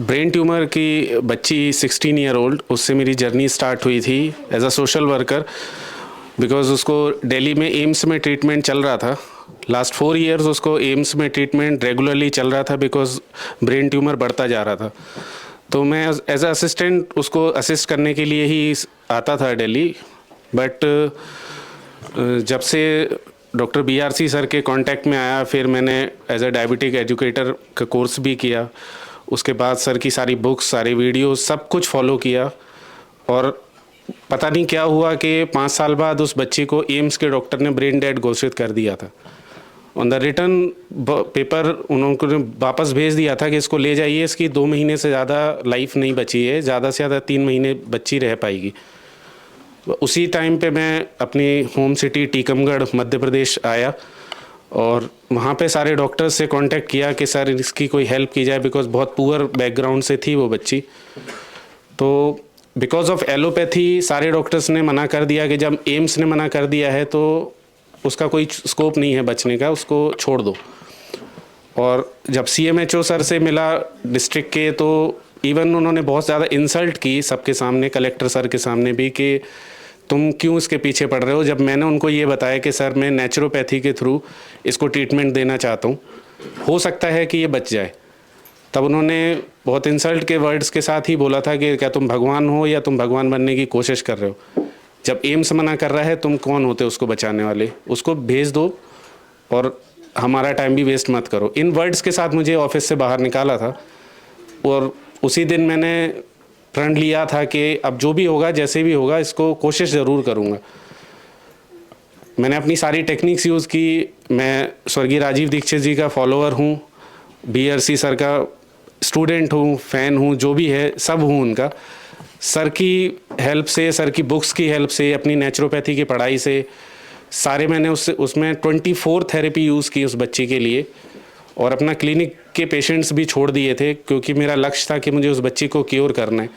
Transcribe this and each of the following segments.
Brain tumour की बच्ची 16 year old, उससे मेरी जर्नी स्टार्ट हुई थी as a social worker, because उसको दिल्ली में एम्स में ट्रीटमेंट चल रहा था। लास्ट 4 इयर्स उसको एम्स में ट्रीटमेंट रेगुलरली चल रहा था बिकॉज ब्रेन ट्यूमर बढ़ता जा रहा था। तो मैं एज अ असिस्टेंट उसको असिस्ट करने के लिए ही आता था दिल्ली। बट जब से डॉक्टर BRC सर के कांटेक्ट में आया, फिर मैंने एज अ डायबिटिक एजुकेटर का कोर्स भी किया। उसके बाद सर की सारी बुक्स, सारे वीडियोस, सब कुछ फॉलो किया। और पता नहीं क्या हुआ कि 5 साल बाद उस बच्ची को एम्स के डॉक्टर ने ब्रेन डेड घोषित कर दिया था। ऑन द रिटर्न पेपर उन्होंने वापस भेज दिया था कि इसको ले जाइए, इसकी 2 महीने से ज़्यादा लाइफ नहीं बची है, ज़्यादा से ज़्यादा 3 महीने बच्ची रह पाएगी। उसी टाइम पे मैं अपनी होम सिटी टीकमगढ़ मध्य प्रदेश आया और वहाँ पे सारे डॉक्टर्स से कांटेक्ट किया कि सर इसकी कोई हेल्प की जाए, बिकॉज बहुत पुअर बैकग्राउंड से थी वो बच्ची। तो बिकॉज ऑफ एलोपैथी सारे डॉक्टर्स ने मना कर दिया कि जब एम्स ने मना कर दिया है तो उसका कोई स्कोप नहीं है बचने का, उसको छोड़ दो। और जब CMHO सर से मिला डिस्ट्रिक्ट के, तो इवन उन्होंने बहुत ज़्यादा इंसल्ट की सबके सामने, कलेक्टर सर के सामने भी, कि तुम क्यों इसके पीछे पड़ रहे हो। जब मैंने उनको ये बताया कि सर मैं नेचुरोपैथी के थ्रू इसको ट्रीटमेंट देना चाहता हूँ, हो सकता है कि ये बच जाए, तब उन्होंने बहुत इंसल्ट के वर्ड्स के साथ ही बोला था कि क्या तुम भगवान हो या तुम भगवान बनने की कोशिश कर रहे हो। जब एम्स मना कर रहा है, तुम कौन होते उसको बचाने वाले, उसको भेज दो और हमारा टाइम भी वेस्ट मत करो। इन वर्ड्स के साथ मुझे ऑफिस से बाहर निकाला था। और उसी दिन मैंने प्रण लिया था कि अब जो भी होगा, जैसे भी होगा, इसको कोशिश ज़रूर करूँगा। मैंने अपनी सारी टेक्निक्स यूज़ की। मैं स्वर्गीय राजीव दीक्षित जी का फॉलोअर हूँ, BRC सर का स्टूडेंट हूँ, फ़ैन हूँ, जो भी है सब हूँ उनका। सर की हेल्प से, सर की बुक्स की हेल्प से, अपनी नेचुरोपैथी की पढ़ाई से, सारे मैंने उसमें 24 थेरेपी यूज़ की उस बच्ची के लिए। और अपना क्लिनिक के पेशेंट्स भी छोड़ दिए थे, क्योंकि मेरा लक्ष्य था कि मुझे उस बच्ची को क्योर करना है।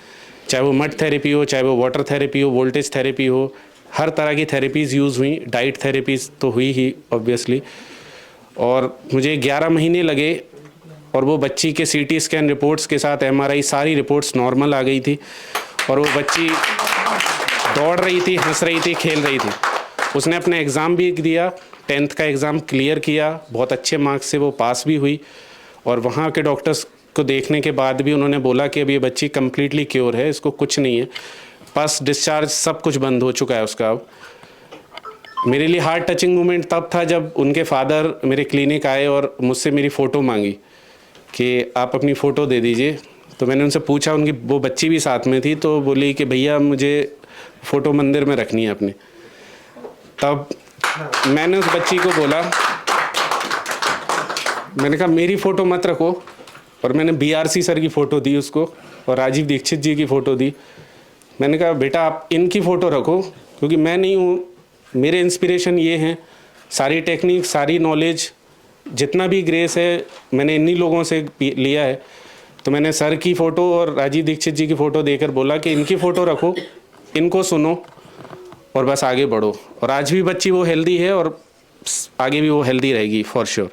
चाहे वो मड थेरेपी हो, चाहे वो वाटर थेरेपी हो, वोल्टेज थेरेपी हो, हर तरह की थेरेपीज़ यूज़ हुई। डाइट थेरेपीज़ तो हुई ही ऑब्वियसली। और मुझे 11 महीने लगे और वो बच्ची के CT स्कैन रिपोर्ट्स के साथ MRI सारी रिपोर्ट्स नॉर्मल आ गई थी। और वो बच्ची दौड़ रही थी, हंस रही थी, खेल रही थी। उसने अपने एग्ज़ाम भी दिया, 10th का एग्ज़ाम क्लियर किया, बहुत अच्छे मार्क्स से वो पास भी हुई। और वहाँ के डॉक्टर्स को देखने के बाद भी उन्होंने बोला कि अब ये बच्ची कम्प्लीटली क्योर है, इसको कुछ नहीं है, बस डिस्चार्ज सब कुछ बंद हो चुका है उसका अब। मेरे लिए हार्ट टचिंग मोमेंट तब था जब उनके फादर मेरे क्लिनिक आए और मुझसे मेरी फ़ोटो मांगी कि आप अपनी फ़ोटो दे दीजिए। तो मैंने उनसे पूछा, उनकी वो बच्ची भी साथ में थी, तो बोली कि भैया मुझे फ़ोटो मंदिर में रखनी है अपने। तब मैंने उस बच्ची को बोला, मैंने कहा मेरी फ़ोटो मत रखो। और मैंने BRC सर की फ़ोटो दी उसको और राजीव दीक्षित जी की फ़ोटो दी। मैंने कहा बेटा आप इनकी फ़ोटो रखो, क्योंकि मैं नहीं हूँ, मेरे इंस्पिरेशन ये हैं। सारी टेक्निक, सारी नॉलेज, जितना भी ग्रेस है, मैंने इन्हीं लोगों से लिया है। तो मैंने सर की फ़ोटो और राजीव दीक्षित जी की फ़ोटो देकर बोला कि इनकी फ़ोटो रखो, इनको सुनो और बस आगे बढ़ो। और आज भी बच्ची वो हेल्दी है और आगे भी वो हेल्दी रहेगी फॉर श्योर।